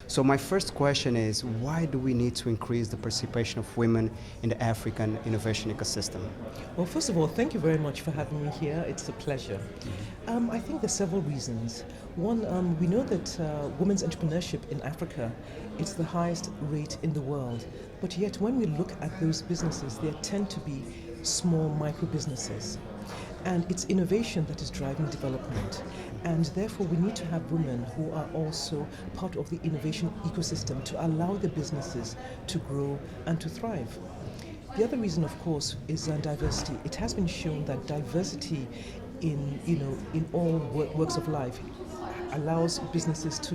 So my first question is, why do we need to increase the participation of women in the African innovation ecosystem? Well, first of all, thank you very much for having me here. It's a pleasure. I think there's several reasons. One, we know that women's entrepreneurship in Africa is the highest rate in the world. But yet, when we look at those businesses, they tend to be small micro businesses. And it's innovation that is driving development. And therefore, we need to have women who are also part of the innovation ecosystem to allow the businesses to grow and to thrive. The other reason, of course, is diversity. It has been shown that diversity in all works of life allows businesses to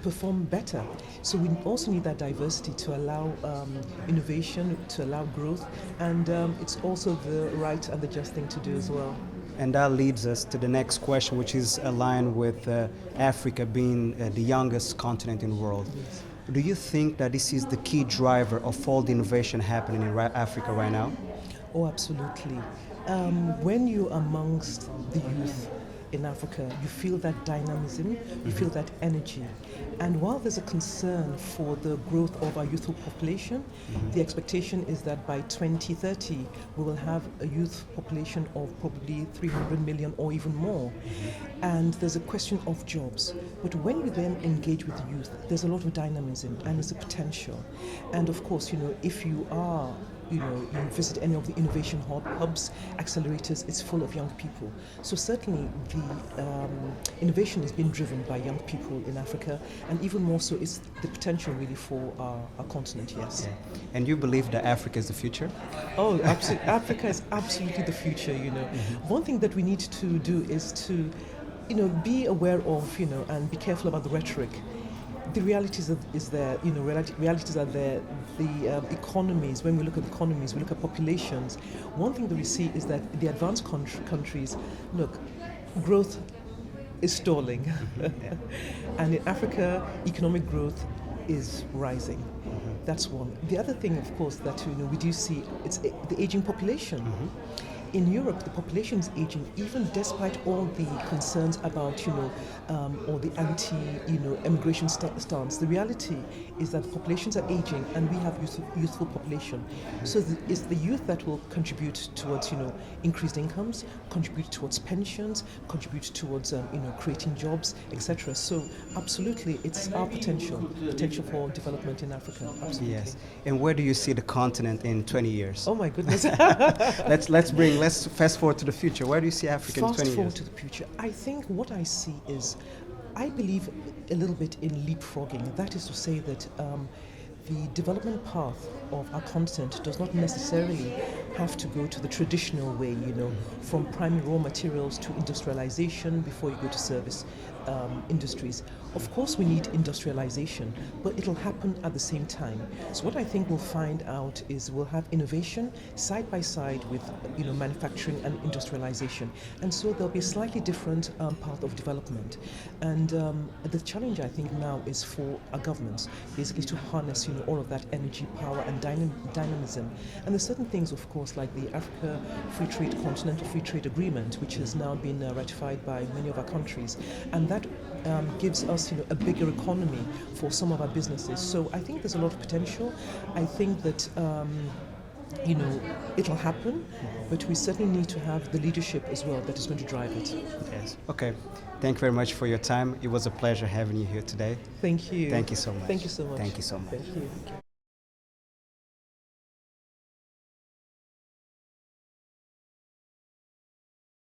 perform better. So we also need that diversity to allow innovation, to allow growth, and it's also the right and the just thing to do as well. And that leads us to the next question, which is aligned with Africa being the youngest continent in the world. Yes. Do you think that this is the key driver of all the innovation happening in Africa right now? Oh, absolutely. When you're amongst the youth in Africa, you feel that dynamism, you feel that energy. And while there's a concern for the growth of our youthful population, the expectation is that by 2030, we will have a youth population of probably 300 million or even more. And there's a question of jobs. But when you then engage with youth, there's a lot of dynamism and there's a potential. And of course, if you are you visit any of the innovation hubs, accelerators, it's full of young people. So certainly the innovation is being driven by young people in Africa, and even more so is the potential really for our continent, yes. Yeah. And you believe that Africa is the future? Oh, absolutely. Africa is absolutely the future, One thing that we need to do is to, be aware of, and be careful about the rhetoric. The realities is there, realities are there. The economies, when we look at economies, we look at populations. One thing that we see is that the advanced countries, look, growth is stalling. And in Africa, economic growth is rising. That's one. The other thing, of course, that we do see, it's the aging population. In Europe, the population is aging, even despite all the concerns about, or the immigration stance. The reality is that populations are aging, and we have youthful population. So it's the youth that will contribute towards, increased incomes, contribute towards pensions, contribute towards, creating jobs, etc. So absolutely, it's our potential for development in Africa. Absolutely. Yes. And where do you see the continent in 20 years? Oh my goodness. Let's fast forward to the future. Where do you see Africa in 20 years? Fast forward to the future. I think what I see is, I believe a little bit in leapfrogging. That is to say that the development path of our continent does not necessarily have to go to the traditional way, from primary raw materials to industrialization before you go to service industries. Of course, we need industrialization, but it'll happen at the same time. So what I think we'll find out is we'll have innovation side by side with manufacturing and industrialization, and so there'll be a slightly different path of development. And the challenge I think now is for our governments basically to harness all of that energy, power, and dynamism. And there's certain things, of course, like the Africa Continental Free Trade Agreement, which has now been ratified by many of our countries, and that gives us a bigger economy for some of our businesses. So I think there's a lot of potential. I think that it'll happen, but we certainly need to have the leadership as well that is going to drive it. Yes. Okay. Thank you very much for your time. It was a pleasure having you here today. Thank you. Thank you so much. Thank you so much. Thank you so much. Thank you.